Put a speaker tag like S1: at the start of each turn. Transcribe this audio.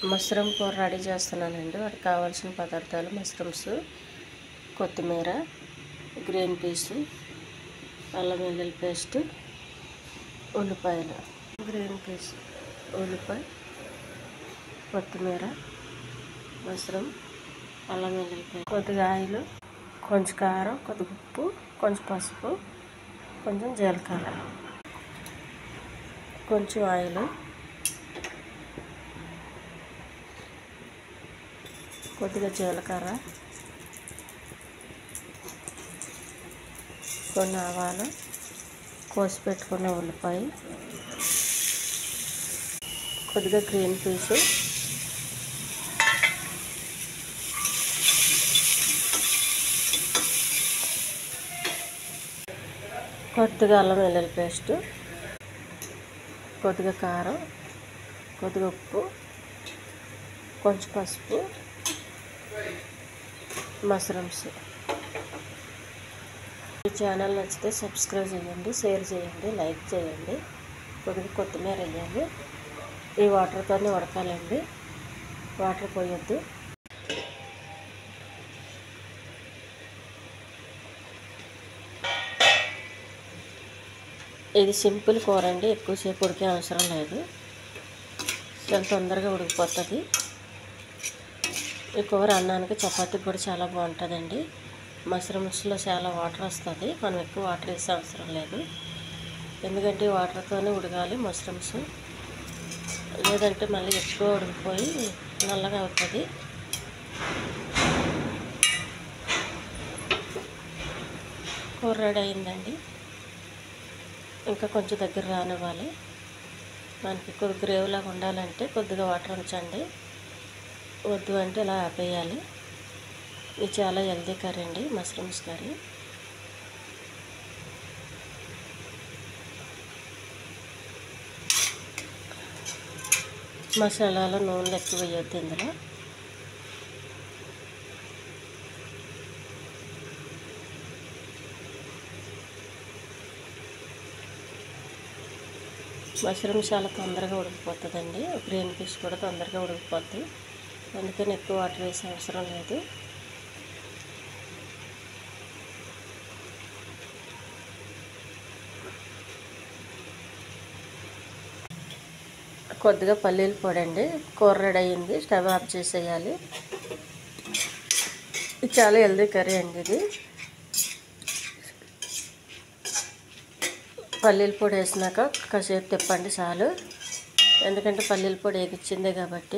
S1: Mushroom కూర ready చేస్తున్నానండి. వాటికి కావాల్సిన పదార్థాలు: మష్రూమ్స్, కొత్తిమీర, గ్రీన్ పీస్, అల్లం వెల్లుల్లి పేస్ట్, ఉల్లిపాయలు. గ్రీన్ పీస్, ఉల్లిపాయ, కొత్తిమీర, మష్రూమ్, అల్లం వెల్లుల్లి పేస్ట్, కొద్దిగా ఆయిల్, కొంచెం కారం, కొద్దిగా ఉప్పు, కొంచెం పసుపు, కొంచెం జీలకర్ర, కొంచెం ఆయిల్, కొద్దిగా జీలకర్ర, కొన్ని ఆవాలు, కోసి పెట్టుకున్న ఉల్లిపాయ, కొద్దిగా గ్రీన్ పీసు, కొద్దిగా అల్లం వెల్లుల్లి పేస్ట్, కొద్దిగా కారం, కొద్దిగా ఉప్పు, కొంచెం పసుపు, మష్రూమ్స్. ఈ ఛానల్ నచ్చితే సబ్స్క్రైబ్ చేయండి, షేర్ చేయండి, లైక్ చేయండి. కొద్దిగా కొత్తిమీర వేయాలి. ఈ వాటర్తోనే ఉడకాలండి, వాటర్ పోయొద్దు. ఇది సింపుల్ కూర అండి, ఎక్కువసేపు ఉడికే అవసరం లేదు, చాలా తొందరగా ఉడికిపోతుంది. ఈ కూర అన్నానికి చపాతీకి కూడా చాలా బాగుంటుందండి. మష్రూమ్స్లో చాలా వాటర్ వస్తుంది, మనం ఎక్కువ వాటర్ వేసే అవసరం లేదు, ఎందుకంటే వాటర్తోనే ఉడకాలి మష్రూమ్స్, లేదంటే మళ్ళీ ఎక్కువ ఉడికిపోయి నల్లగా అవుతుంది. కూర రెడీ అయిందండి. ఇంకా కొంచెం దగ్గర రానివ్వాలి. మనకి కొద్దిగా గ్రేవీలాగా ఉండాలంటే కొద్దిగా వాటర్ ఉంచండి, వద్దు అంటే ఇలా ఆపేయాలి. ఇది చాలా హెల్తీ కర్రీ అండి, మష్రూమ్స్ కర్రీ. మసాలాలో నూనెలు ఎక్కువ వేయొద్దు ఇందులో. మష్రూమ్ చాలా తొందరగా ఉడికిపోతుందండి, గ్రీన్ పీస్ కూడా తొందరగా ఉడికిపోతుంది, అందుకని ఎక్కువ వాటర్ వేసే అవసరం లేదు. కొద్దిగా పల్లీల పొడి అండి. కూర రెడీ అయ్యింది, స్టవ్ ఆఫ్ చేసేయాలి. ఇది చాలా హెల్తీ కర్రీ అండి. ఇది పల్లీల పొడి వేసినాక కాసేపు తిప్పండి చాలు, ఎందుకంటే పల్లీల పొడి వేగిచ్చిందే కాబట్టి.